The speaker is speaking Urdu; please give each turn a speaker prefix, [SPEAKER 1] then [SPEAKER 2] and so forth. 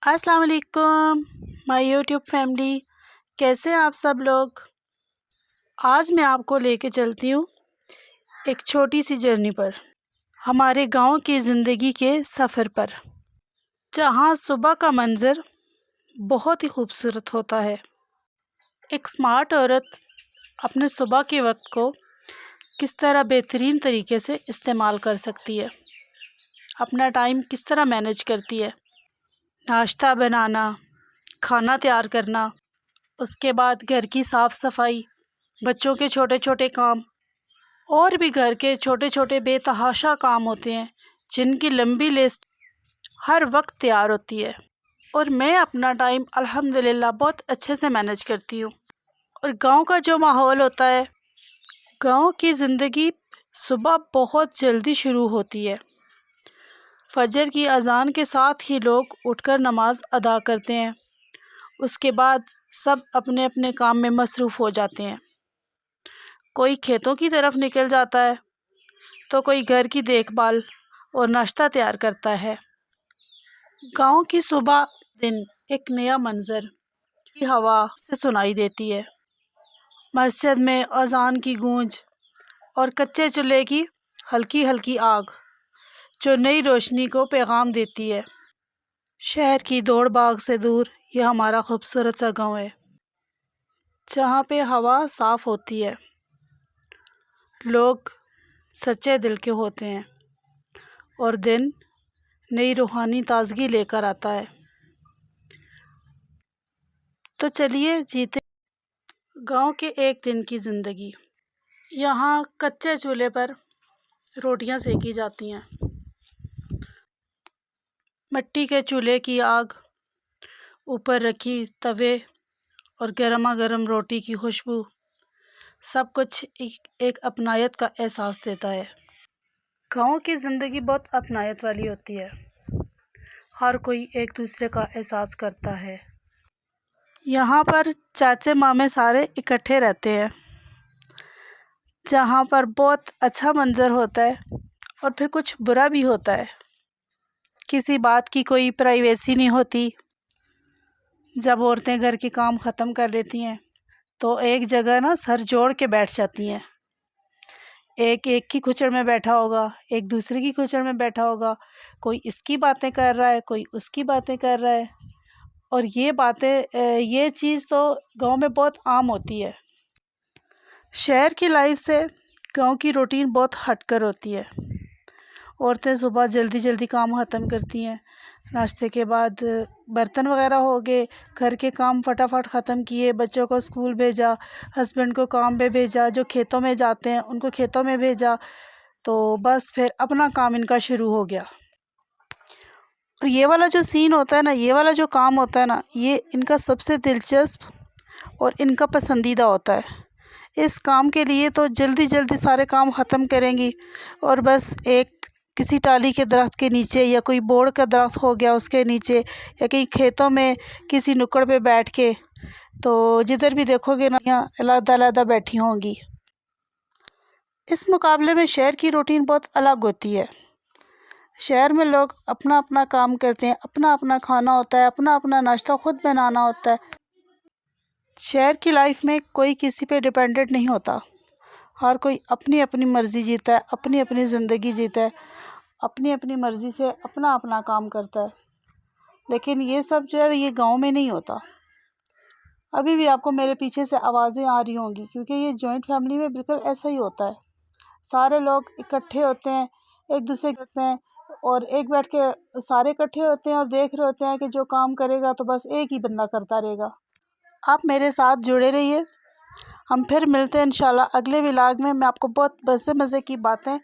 [SPEAKER 1] السلام علیکم مائی یوٹیوب فیملی، کیسے ہیں آپ سب لوگ؟ آج میں آپ کو لے کے چلتی ہوں ایک چھوٹی سی جرنی پر، ہمارے گاؤں کی زندگی کے سفر پر، جہاں صبح کا منظر بہت ہی خوبصورت ہوتا ہے۔ ایک سمارٹ عورت اپنے صبح کے وقت کو کس طرح بہترین طریقے سے استعمال کر سکتی ہے، اپنا ٹائم کس طرح مینیج کرتی ہے، ناشتہ بنانا، کھانا تیار کرنا، اس کے بعد گھر کی صاف صفائی، بچوں کے چھوٹے چھوٹے کام، اور بھی گھر کے چھوٹے چھوٹے بے تحاشا کام ہوتے ہیں جن کی لمبی لسٹ ہر وقت تیار ہوتی ہے، اور میں اپنا ٹائم الحمدللہ بہت اچھے سے مینیج کرتی ہوں۔ اور گاؤں کا جو ماحول ہوتا ہے، گاؤں کی زندگی صبح بہت جلدی شروع ہوتی ہے۔ فجر کی اذان کے ساتھ ہی لوگ اٹھ کر نماز ادا کرتے ہیں، اس کے بعد سب اپنے اپنے کام میں مصروف ہو جاتے ہیں۔ کوئی کھیتوں کی طرف نکل جاتا ہے تو کوئی گھر کی دیکھ بھال اور ناشتہ تیار کرتا ہے۔ گاؤں کی صبح دن ایک نیا منظر کی ہوا سے سنائی دیتی ہے، مسجد میں اذان کی گونج اور کچے چولہے کی ہلکی ہلکی آگ جو نئی روشنی کو پیغام دیتی ہے۔ شہر کی دوڑ بھاگ سے دور یہ ہمارا خوبصورت سا گاؤں ہے، جہاں پہ ہوا صاف ہوتی ہے، لوگ سچے دل کے ہوتے ہیں، اور دن نئی روحانی تازگی لے کر آتا ہے۔ تو چلیے جیتے گاؤں کے ایک دن کی زندگی۔ یہاں کچے چولہے پر روٹیاں سیکی جاتی ہیں، مٹی کے چولہے کی آگ اوپر رکھی توے اور گرما گرم روٹی کی خوشبو، سب کچھ ایک اپنائیت کا احساس دیتا ہے۔ گاؤں کی زندگی بہت اپنائیت والی ہوتی ہے، ہر کوئی ایک دوسرے کا احساس کرتا ہے۔ یہاں پر چاچے مامے سارے اکٹھے رہتے ہیں، جہاں پر بہت اچھا منظر ہوتا ہے اور پھر کچھ برا بھی ہوتا ہے۔ کسی بات کی کوئی پرائیویسی نہیں ہوتی۔ جب عورتیں گھر کے کام ختم کر لیتی ہیں تو ایک جگہ سر جوڑ کے بیٹھ جاتی ہیں، ایک کی کھچڑ میں بیٹھا ہوگا، ایک دوسرے کی کھچڑ میں بیٹھا ہوگا، کوئی اس کی باتیں کر رہا ہے، کوئی اس کی باتیں کر رہا ہے، اور یہ چیز تو گاؤں میں بہت عام ہوتی ہے۔ شہر کی لائف سے گاؤں کی روٹین بہت ہٹ کر ہوتی ہے۔ عورتیں صبح جلدی جلدی کام ختم کرتی ہیں، ناشتے کے بعد برتن وغیرہ ہو گئے، گھر کے کام فٹافٹ ختم کیے، بچوں کو اسکول بھیجا، ہسبینڈ کو کام پہ بھیجا، جو کھیتوں میں جاتے ہیں ان کو کھیتوں میں بھیجا، تو بس پھر اپنا کام ان کا شروع ہو گیا۔ اور یہ والا جو سین ہوتا ہے نا، یہ والا جو کام ہوتا ہے نا، یہ ان کا سب سے دلچسپ اور ان کا پسندیدہ ہوتا ہے۔ اس کام کے لیے تو جلدی جلدی سارے کام ختم کریں گی، اور بس ایک کسی ٹالی کے درخت کے نیچے یا کوئی بوڑ کا درخت ہو گیا اس کے نیچے، یا کہیں کھیتوں میں کسی نکڑ پہ بیٹھ کے، تو جدھر بھی دیکھو گے نا یہاں علیحدہ علیحدہ بیٹھی ہوں گی۔ اس مقابلے میں شہر کی روٹین بہت الگ ہوتی ہے۔ شہر میں لوگ اپنا اپنا کام کرتے ہیں، اپنا اپنا کھانا ہوتا ہے، اپنا اپنا ناشتہ خود بنانا ہوتا ہے۔ شہر کی لائف میں کوئی کسی پہ ڈیپینڈنٹ نہیں ہوتا، ہر کوئی اپنی اپنی مرضی جیتا ہے، اپنی اپنی زندگی جیتا ہے، اپنی اپنی مرضی سے اپنا اپنا کام کرتا ہے۔ لیکن یہ سب جو ہے یہ گاؤں میں نہیں ہوتا۔ ابھی بھی آپ کو میرے پیچھے سے آوازیں آ رہی ہوں گی، کیونکہ یہ جوائنٹ فیملی میں بالکل ایسا ہی ہوتا ہے، سارے لوگ اکٹھے ہوتے ہیں، ایک دوسرے کے ہوتے ہیں، اور ایک بیٹھ کے سارے اکٹھے ہوتے ہیں اور دیکھ رہے ہوتے ہیں کہ جو کام کرے گا تو بس ایک ہی بندہ کرتا رہے گا۔ آپ میرے ساتھ جڑے رہیے، ہم پھر ملتے ہیں انشاءاللہ اگلے ولاگ میں۔ میں آپ کو بہت مزے کی باتیں